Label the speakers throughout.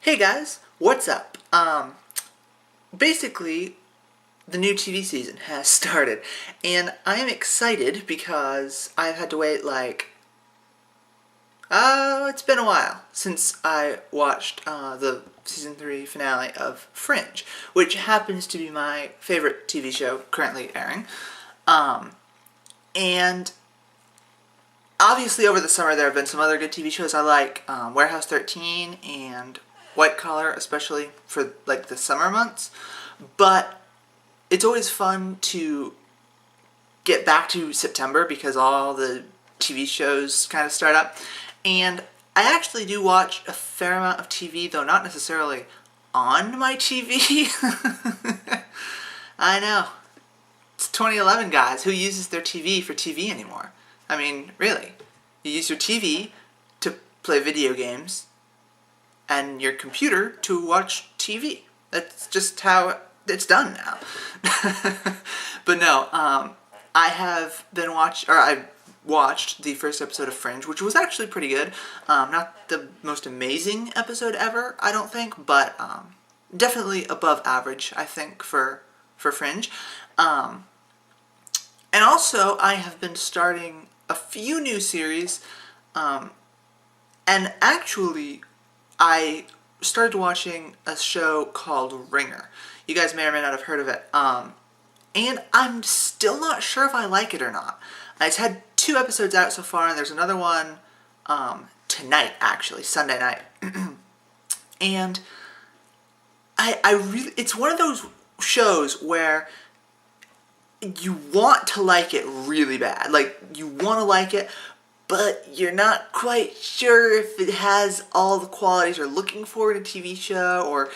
Speaker 1: Hey guys, what's up? Basically, the new TV season has started, and I am excited because I've had to wait it's been a while since I watched the season 3 finale of Fringe, which happens to be my favorite TV show currently airing. And obviously over the summer there have been some other good TV shows I like, Warehouse 13 and White Collar, especially for like the summer months. But it's always fun to get back to September because all the TV shows kind of start up. And I actually do watch a fair amount of TV, though not necessarily on my TV. I know. It's 2011, guys. Who uses their TV for TV anymore? I mean, really. You use your TV to play video games and your computer to watch TV. That's just how it's done now. But no, I watched the first episode of Fringe, which was actually pretty good. Not the most amazing episode ever, I don't think, but definitely above average, I think, for Fringe. And also, I have been starting a few new series, and actually, I started watching a show called Ringer. You guys may or may not have heard of it. And I'm still not sure if I like it or not. It's had 2 episodes out so far, and there's another one tonight, actually, Sunday night. And I really, it's one of those shows where you want to like it really bad. Like, you want to like it, but you're not quite sure if it has all the qualities you're looking for in a TV show, or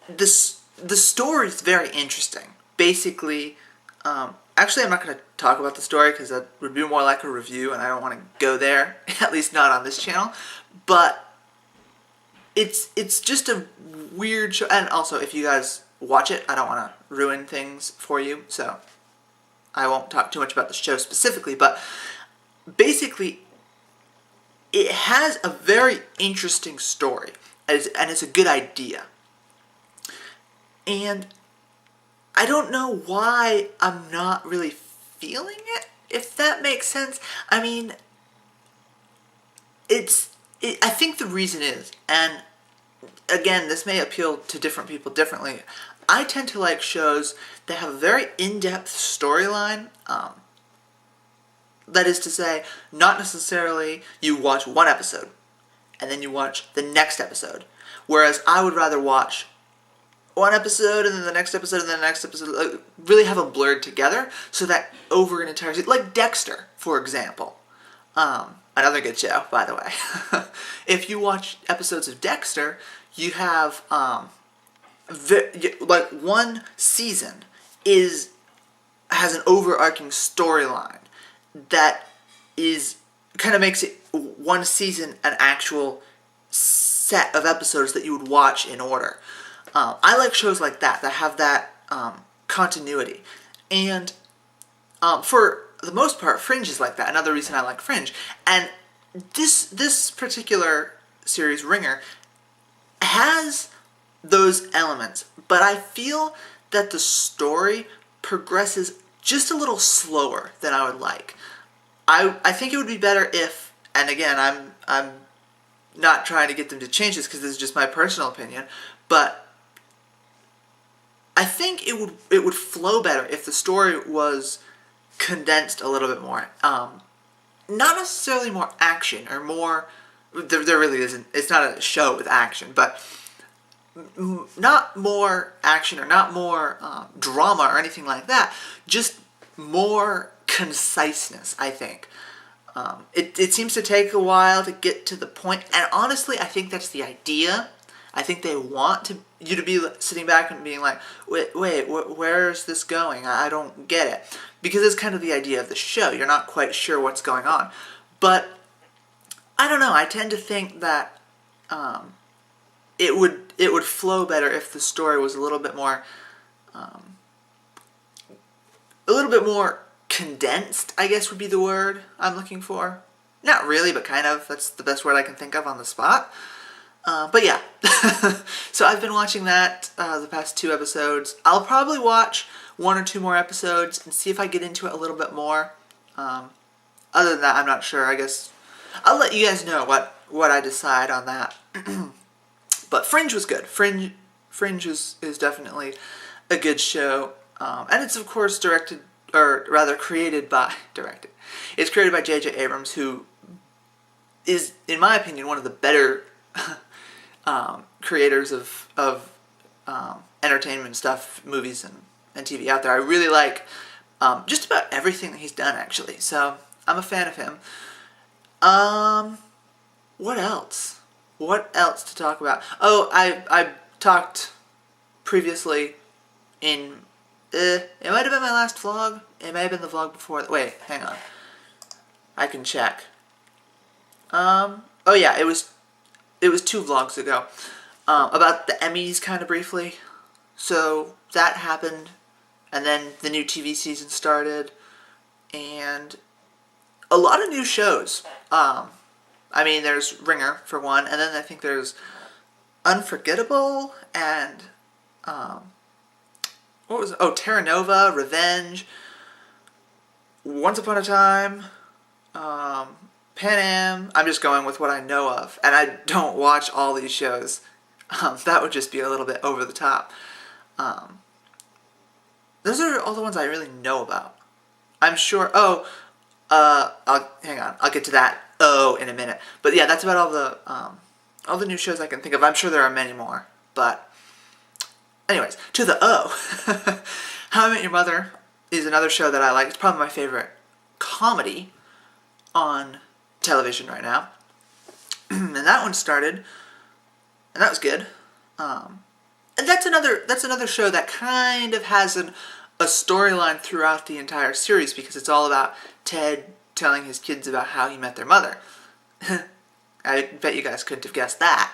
Speaker 1: the story is very interesting. Basically, actually I'm not going to talk about the story because that would be more like a review and I don't want to go there, at least not on this channel, but it's just a weird show. And also, if you guys watch it, I don't want to ruin things for you, so I won't talk too much about the show specifically, but basically it has a very interesting story, and it's a good idea. And I don't know why I'm not really feeling it, if that makes sense. I mean, I think the reason is, and again, this may appeal to different people differently, I tend to like shows that have a very in-depth storyline. That is to say, not necessarily you watch one episode and then you watch the next episode. Whereas I would rather watch one episode and then the next episode and then the next episode, really have them blurred together so that over an entire season, like Dexter, for example. Another good show, by the way. If you watch episodes of Dexter, you have, like, one season has an overarching storyline that kind of makes it one season an actual set of episodes that you would watch in order. I like shows like that have that continuity. And for the most part, Fringe is like that. Another reason I like Fringe. And this particular series, Ringer, has those elements, but I feel that the story progresses just a little slower than I would like. I think it would be better if, and again, I'm not trying to get them to change this because this is just my personal opinion, but I think it would flow better if the story was condensed a little bit more. Not necessarily more action or more. There really isn't. It's not a show with action, but not more action or not more drama or anything like that. Just more conciseness, I think. It seems to take a while to get to the point, and honestly, I think that's the idea. I think they want you to be sitting back and being like, wait, where's this going? I don't get it. Because it's kind of the idea of the show. You're not quite sure what's going on. But, I don't know, I tend to think that it would flow better if the story was a little bit more condensed, I guess would be the word I'm looking for. Not really, but kind of. That's the best word I can think of on the spot. But yeah, So I've been watching that the past 2 episodes. I'll probably watch 1 or 2 more episodes and see if I get into it a little bit more. Other than that, I'm not sure. I guess I'll let you guys know what I decide on that. But Fringe was good. Fringe is definitely a good show. And it's, of course, directed. It's created by J.J. Abrams, who is, in my opinion, one of the better creators of entertainment stuff, movies and TV out there. I really like just about everything that he's done, actually. So I'm a fan of him. What else? What else to talk about? Oh, I talked previously in... it might have been my last vlog. It may have been the vlog before... Wait, hang on. I can check. Oh yeah, it was 2 vlogs ago. About the Emmys, kind of briefly. So, that happened. And then the new TV season started. And a lot of new shows. I mean, there's Ringer, for one. And then I think there's Unforgettable and... what was it? Oh, Terra Nova, Revenge, Once Upon a Time, Pan Am. I'm just going with what I know of, and I don't watch all these shows. That would just be a little bit over the top. Those are all the ones I really know about. I'm sure... hang on. I'll get to that in a minute. But yeah, that's about all the new shows I can think of. I'm sure there are many more, but... Anyways, to the How I Met Your Mother is another show that I like. It's probably my favorite comedy on television right now. And that one started, and that was good. And that's another show that kind of has a storyline throughout the entire series, because it's all about Ted telling his kids about how he met their mother. I bet you guys couldn't have guessed that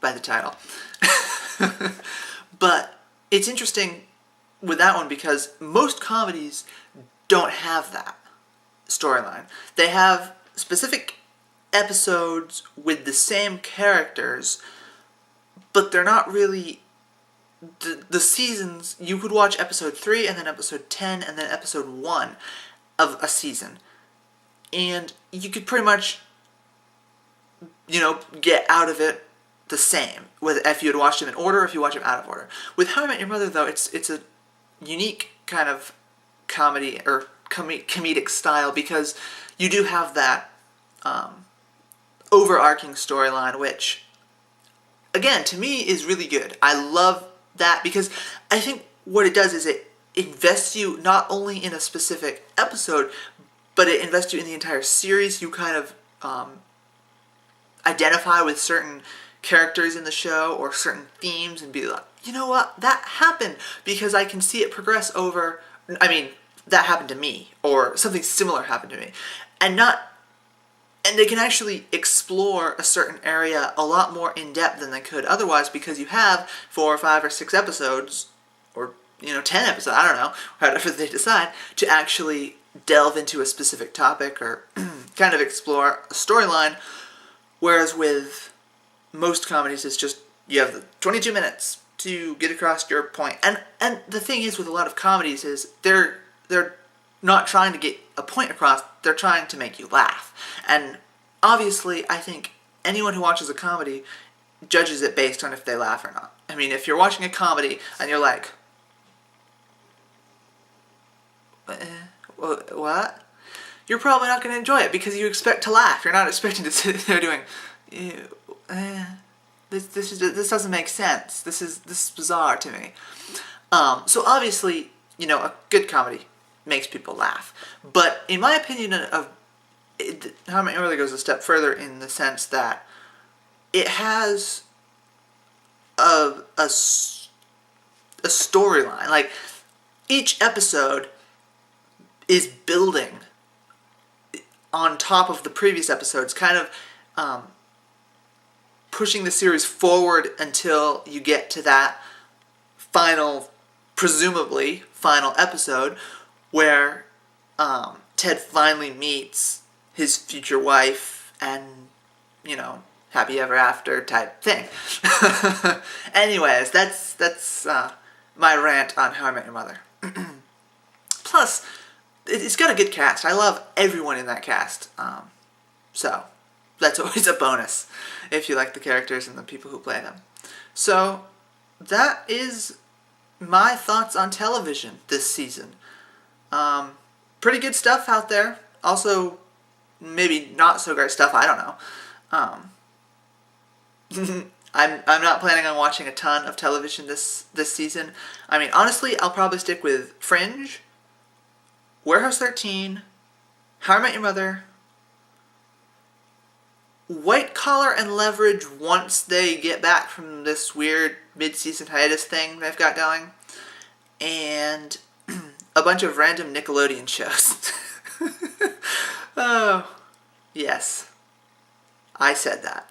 Speaker 1: by the title. But it's interesting with that one because most comedies don't have that storyline. They have specific episodes with the same characters, but they're not really... The seasons, you could watch episode 3 and then episode 10 and then episode 1 of a season. And you could pretty much, get out of it the same, whether if you had watched them in order or if you watch them out of order. With How I Met Your Mother, though, it's a unique kind of comedy or comedic style, because you do have that overarching storyline, which, again, to me is really good. I love that because I think what it does is it invests you not only in a specific episode, but it invests you in the entire series. You kind of identify with certain characters in the show or certain themes and be like, you know what, that happened because I can see it progress over... I mean, that happened to me, or something similar happened to me. And they can actually explore a certain area a lot more in depth than they could otherwise, because you have 4 or 5 or 6 episodes, or 10 episodes, I don't know, whatever they decide, to actually delve into a specific topic or kind of explore a storyline. Whereas with most comedies, it's just, you have the 22 minutes to get across your point. And the thing is with a lot of comedies is they're not trying to get a point across, they're trying to make you laugh. And obviously, I think anyone who watches a comedy judges it based on if they laugh or not. I mean, if you're watching a comedy and you're like, what? You're probably not going to enjoy it because you expect to laugh. You're not expecting to sit there doing, this doesn't make sense. This is bizarre to me. So obviously, a good comedy makes people laugh. But in my opinion, How I Met Your Mother goes a step further in the sense that it has a storyline. Like, each episode is building on top of the previous episodes, kind of pushing the series forward until you get to that presumably final episode, where Ted finally meets his future wife, and, happy ever after type thing. Anyways, that's my rant on How I Met Your Mother. Plus, it's got a good cast. I love everyone in that cast. So, that's always a bonus if you like the characters and the people who play them. So, that is my thoughts on television this season. Pretty good stuff out there. Also, maybe not so great stuff. I don't know. I'm not planning on watching a ton of television this season. I mean, honestly, I'll probably stick with Fringe, Warehouse 13, How I Met Your Mother, White Collar, and Leverage once they get back from this weird mid-season hiatus thing they've got going, and a bunch of random Nickelodeon shows. Oh, yes. I said that.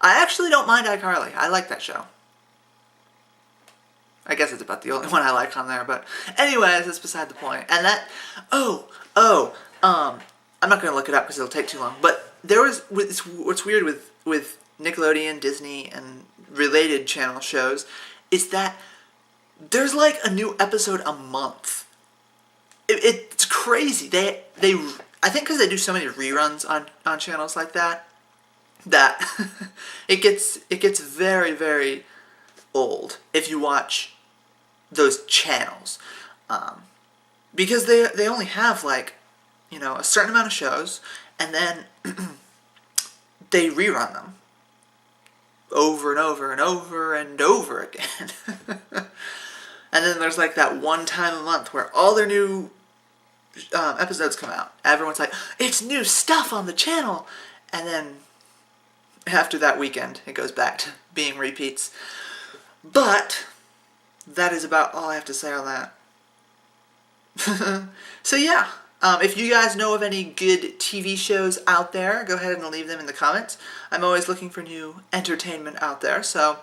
Speaker 1: I actually don't mind iCarly. I like that show. I guess it's about the only one I like on there, but anyways, that's beside the point. And that, I'm not going to look it up because it'll take too long, but there was, what's weird with Nickelodeon, Disney, and related channel shows is that there's like a new episode a month. It's crazy. They I think because they do so many reruns on channels like that it gets very, very old if you watch those channels, because they only have like, you know, a certain amount of shows, and then they rerun them over and over and over and over again. And then there's like that one time a month where all their new episodes come out. Everyone's like, it's new stuff on the channel, and then after that weekend, it goes back to being repeats. But that is about all I have to say on that. So yeah, if you guys know of any good TV shows out there, go ahead and leave them in the comments. I'm always looking for new entertainment out there. So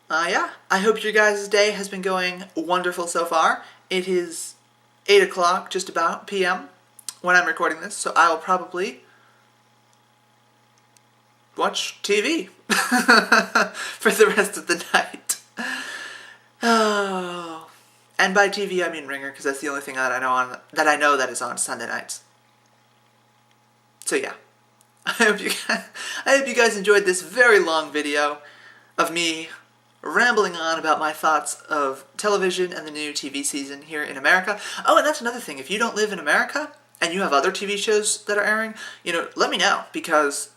Speaker 1: yeah, I hope your guys' day has been going wonderful so far. It is 8 o'clock, just about, p.m. when I'm recording this, so I will probably watch TV for the rest of the night. Oh, and by TV I mean Ringer, because that's the only thing that I know that is on Sunday nights. So yeah, I hope you guys enjoyed this very long video of me rambling on about my thoughts of television and the new TV season here in America. Oh, and that's another thing. If you don't live in America and you have other TV shows that are airing, you know, let me know, because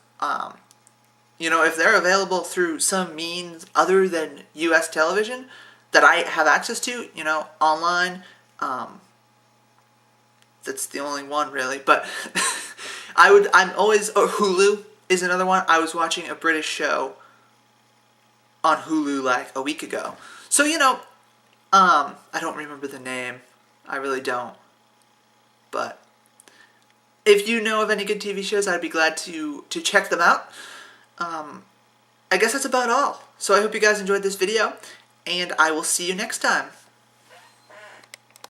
Speaker 1: you know, if they're available through some means other than U.S. television that I have access to, you know, online, that's the only one really, but Hulu is another one. I was watching a British show on Hulu like a week ago. So, you know, I don't remember the name. I really don't. But if you know of any good TV shows, I'd be glad to check them out. I guess that's about all. So I hope you guys enjoyed this video, and I will see you next time.